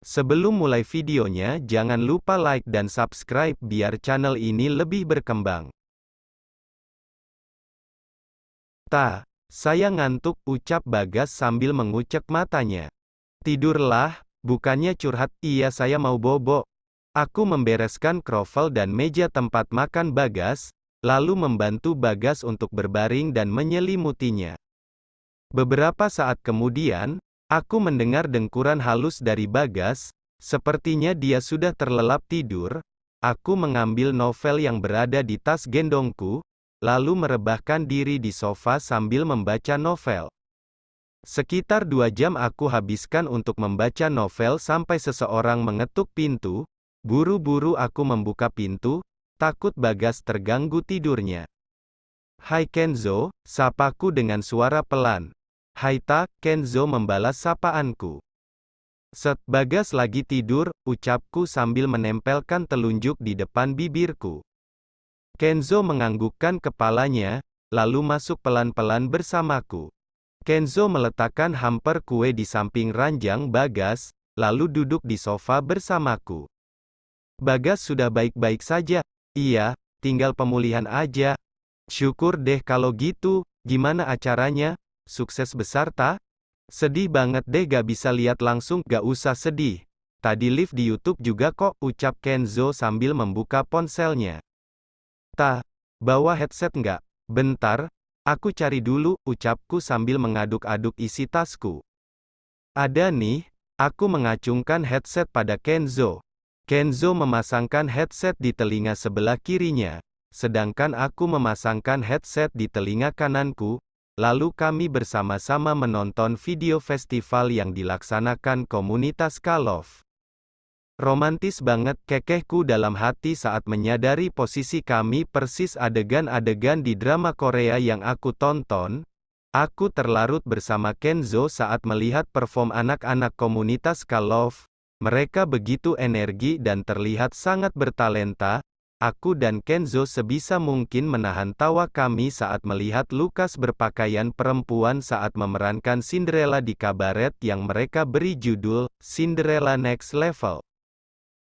Sebelum mulai videonya, jangan lupa like dan subscribe biar channel ini lebih berkembang. Saya ngantuk, ucap Bagas sambil mengucek matanya. Tidurlah, bukannya curhat, iya saya mau bobo. Aku membereskan krovel dan meja tempat makan Bagas, lalu membantu Bagas untuk berbaring dan menyelimutinya. Beberapa saat kemudian, aku mendengar dengkuran halus dari Bagas, sepertinya dia sudah terlelap tidur. Aku mengambil novel yang berada di tas gendongku, lalu merebahkan diri di sofa sambil membaca novel. Sekitar 2 jam aku habiskan untuk membaca novel sampai seseorang mengetuk pintu. Buru-buru aku membuka pintu, takut Bagas terganggu tidurnya. "Hai Kenzo," sapaku dengan suara pelan. "Hai Ta," Kenzo membalas sapaanku. Bagas lagi tidur," ucapku sambil menempelkan telunjuk di depan bibirku. Kenzo menganggukkan kepalanya, lalu masuk pelan-pelan bersamaku. Kenzo meletakkan hamper kue di samping ranjang Bagas, lalu duduk di sofa bersamaku. "Bagas sudah baik-baik saja?" "Iya, tinggal pemulihan aja." "Syukur deh kalau gitu, gimana acaranya? Sukses besar Ta?" "Sedih banget deh gak bisa lihat langsung." "Gak usah sedih. Tadi live di YouTube juga kok," ucap Kenzo sambil membuka ponselnya. "Ta, bawa headset nggak?" "Bentar, aku cari dulu," ucapku sambil mengaduk-aduk isi tasku. "Ada nih." Aku mengacungkan headset pada Kenzo. Kenzo memasangkan headset di telinga sebelah kirinya, sedangkan aku memasangkan headset di telinga kananku. Lalu kami bersama-sama menonton video festival yang dilaksanakan komunitas K-Love. Romantis banget, kekehku dalam hati saat menyadari posisi kami persis adegan-adegan di drama Korea yang aku tonton. Aku terlarut bersama Kenzo saat melihat perform anak-anak komunitas K-Love. Mereka begitu energi dan terlihat sangat bertalenta. Aku dan Kenzo sebisa mungkin menahan tawa kami saat melihat Lukas berpakaian perempuan saat memerankan Cinderella di kabaret yang mereka beri judul Cinderella Next Level.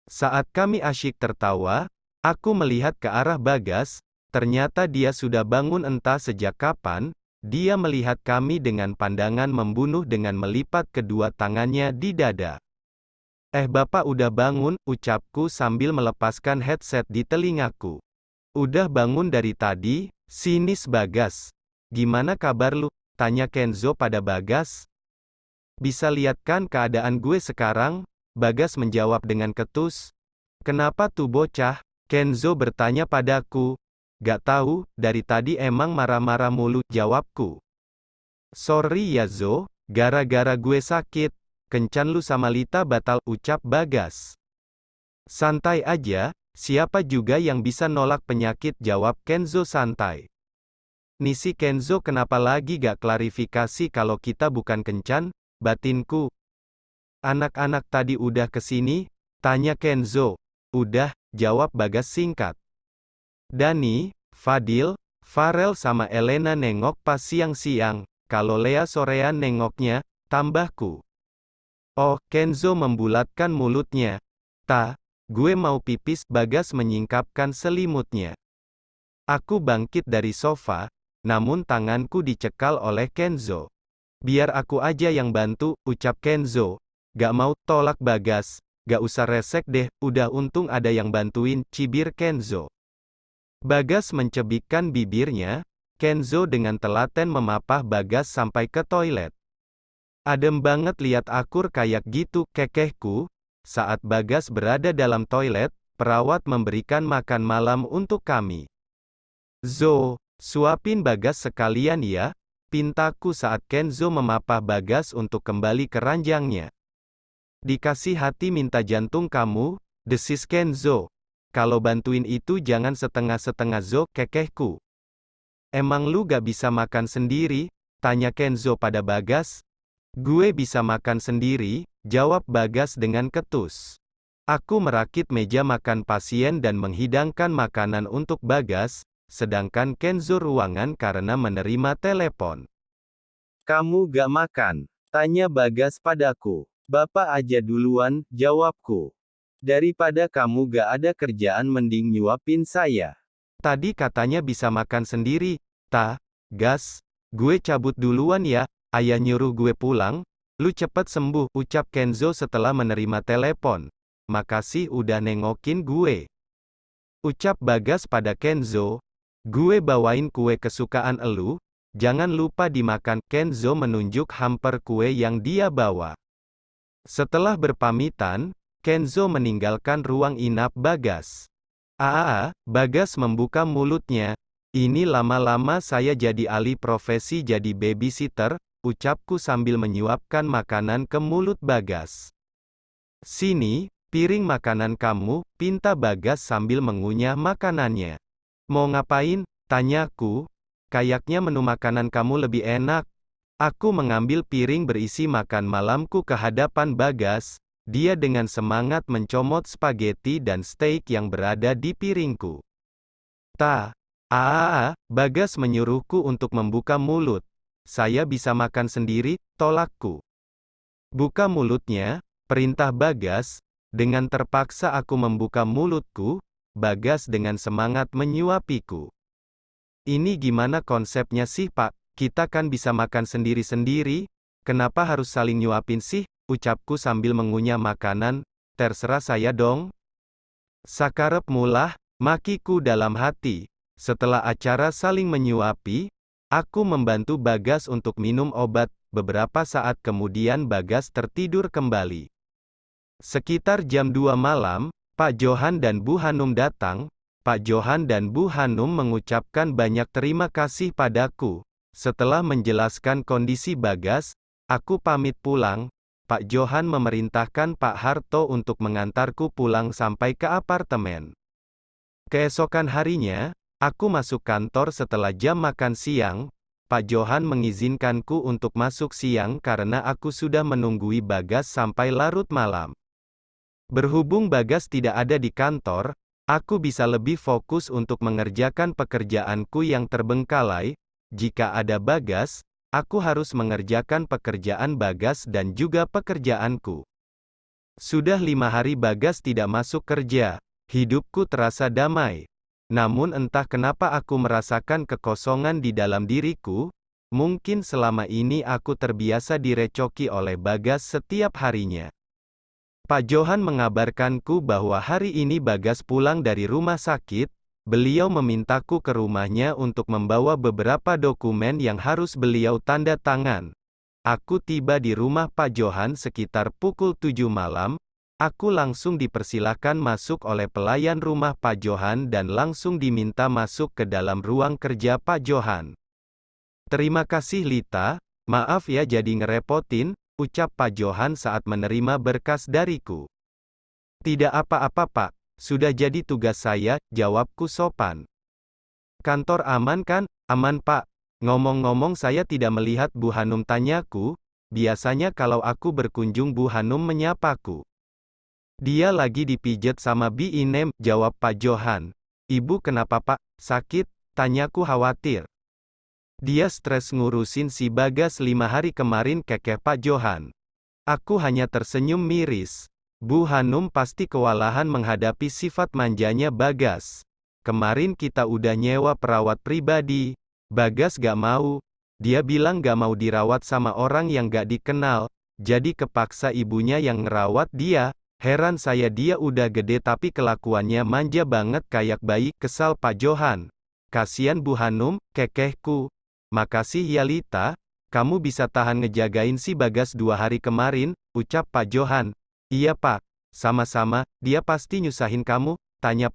Saat kami asyik tertawa, aku melihat ke arah Bagas. Ternyata dia sudah bangun entah sejak kapan. Dia melihat kami dengan pandangan membunuh dengan melipat kedua tangannya di dada. Bapak udah bangun," ucapku sambil melepaskan headset di telingaku. "Udah bangun dari tadi," sinis Bagas. "Gimana kabar lu?" tanya Kenzo pada Bagas. "Bisa lihat kan keadaan gue sekarang?" Bagas menjawab dengan ketus. "Kenapa tuh bocah?" Kenzo bertanya padaku. "Gak tahu, dari tadi emang marah-marah mulu," jawabku. "Sorry ya Zo, gara-gara gue sakit. Kencan lu sama Lita batal," ucap Bagas. "Santai aja, siapa juga yang bisa nolak penyakit," jawab Kenzo santai. "Nih si Kenzo kenapa lagi gak klarifikasi kalau kita bukan kencan?" batinku. "Anak-anak tadi udah kesini?" tanya Kenzo. "Udah," jawab Bagas singkat. "Dani, Fadil, Farel sama Elena nengok pas siang-siang, kalau Lea sorean nengoknya," tambahku. "Oh," Kenzo membulatkan mulutnya. "Ta, gue mau pipis," Bagas menyingkapkan selimutnya. Aku bangkit dari sofa, namun tanganku dicekal oleh Kenzo. "Biar aku aja yang bantu," ucap Kenzo. "Gak mau," tolak Bagas. "Gak usah resek deh, udah untung ada yang bantuin," cibir Kenzo. Bagas mencebikkan bibirnya. Kenzo dengan telaten memapah Bagas sampai ke toilet. "Adem banget lihat akur kayak gitu, kekehku." Saat Bagas berada dalam toilet, perawat memberikan makan malam untuk kami. "Zo, suapin Bagas sekalian ya," pintaku saat Kenzo memapah Bagas untuk kembali ke ranjangnya. "Dikasih hati minta jantung kamu," desis Kenzo. "Kalau bantuin itu jangan setengah-setengah Zo, kekehku." "Emang lu gak bisa makan sendiri?" tanya Kenzo pada Bagas. "Gue bisa makan sendiri," jawab Bagas dengan ketus. Aku merakit meja makan pasien dan menghidangkan makanan untuk Bagas, sedangkan Kenzo ruangan karena menerima telepon. "Kamu gak makan?" tanya Bagas padaku. Bapak aja duluan, jawabku. Daripada kamu gak ada kerjaan mending nyuapin saya. Tadi katanya bisa makan sendiri. Gas. Gue cabut duluan ya, ayah nyuruh gue pulang. Lu cepet sembuh, ucap Kenzo setelah menerima telepon. Makasih udah nengokin gue. Ucap Bagas pada Kenzo. Gue bawain kue kesukaan elu, jangan lupa dimakan. Kenzo menunjuk hamper kue yang dia bawa. Setelah berpamitan, Kenzo meninggalkan ruang inap Bagas. Bagas membuka mulutnya. Ini lama-lama saya jadi alih profesi jadi babysitter, ucapku sambil menyuapkan makanan ke mulut Bagas. Sini, piring makanan kamu, pinta Bagas sambil mengunyah makanannya. Mau ngapain? Tanyaku. Kayaknya menu makanan kamu lebih enak. Aku mengambil piring berisi makan malamku ke hadapan Bagas. Dia dengan semangat mencomot spaghetti dan steak yang berada di piringku. Bagas menyuruhku untuk membuka mulut. Saya bisa makan sendiri, tolakku. Buka mulutnya, perintah Bagas. Dengan terpaksa aku membuka mulutku. Bagas dengan semangat menyuapiku. Ini gimana konsepnya sih Pak? Kita kan bisa makan sendiri-sendiri. Kenapa harus saling nyuapin sih? Ucapku sambil mengunyah makanan. Terserah saya dong. Sakarep mulah, makiku dalam hati. Setelah acara saling menyuapi, aku membantu Bagas untuk minum obat. Beberapa saat kemudian Bagas tertidur kembali. Sekitar jam 2 malam, Pak Johan dan Bu Hanum datang. Pak Johan dan Bu Hanum mengucapkan banyak terima kasih padaku. Setelah menjelaskan kondisi Bagas, aku pamit pulang. Pak Johan memerintahkan Pak Harto untuk mengantarku pulang sampai ke apartemen. Keesokan harinya, aku masuk kantor setelah jam makan siang. Pak Johan mengizinkanku untuk masuk siang karena aku sudah menunggui Bagas sampai larut malam. Berhubung Bagas tidak ada di kantor, aku bisa lebih fokus untuk mengerjakan pekerjaanku yang terbengkalai. Jika ada Bagas, aku harus mengerjakan pekerjaan Bagas dan juga pekerjaanku. Sudah 5 hari Bagas tidak masuk kerja. Hidupku terasa damai. Namun entah kenapa aku merasakan kekosongan di dalam diriku. Mungkin selama ini aku terbiasa direcoki oleh Bagas setiap harinya. Pak Johan mengabarkanku bahwa hari ini Bagas pulang dari rumah sakit. Beliau memintaku ke rumahnya untuk membawa beberapa dokumen yang harus beliau tanda tangan. Aku tiba di rumah Pak Johan sekitar pukul 7 malam. Aku langsung dipersilakan masuk oleh pelayan rumah Pak Johan dan langsung diminta masuk ke dalam ruang kerja Pak Johan. Terima kasih Lita, maaf ya jadi ngerepotin, ucap Pak Johan saat menerima berkas dariku. Tidak apa-apa Pak, sudah jadi tugas saya, jawabku sopan. Kantor aman kan? Aman Pak. Ngomong-ngomong saya tidak melihat Bu Hanum, tanyaku. Biasanya kalau aku berkunjung Bu Hanum menyapaku. Dia lagi dipijet sama Bi Inem, jawab Pak Johan. Ibu kenapa Pak? Sakit? Tanyaku khawatir. Dia stres ngurusin si Bagas 5 hari kemarin, kekeh Pak Johan. Aku hanya tersenyum miris. Bu Hanum pasti kewalahan menghadapi sifat manjanya Bagas. Kemarin kita udah nyewa perawat pribadi. Bagas gak mau. Dia bilang gak mau dirawat sama orang yang gak dikenal. Jadi kepaksa ibunya yang ngerawat dia. Heran saya, dia udah gede tapi kelakuannya manja banget kayak bayi, kesal Pak Johan. Kasian Bu Hanum, kekehku. Makasih ya Lita, kamu bisa tahan ngejagain si Bagas 2 hari kemarin, ucap Pak Johan. Iya Pak, sama-sama, dia pasti nyusahin kamu, tanya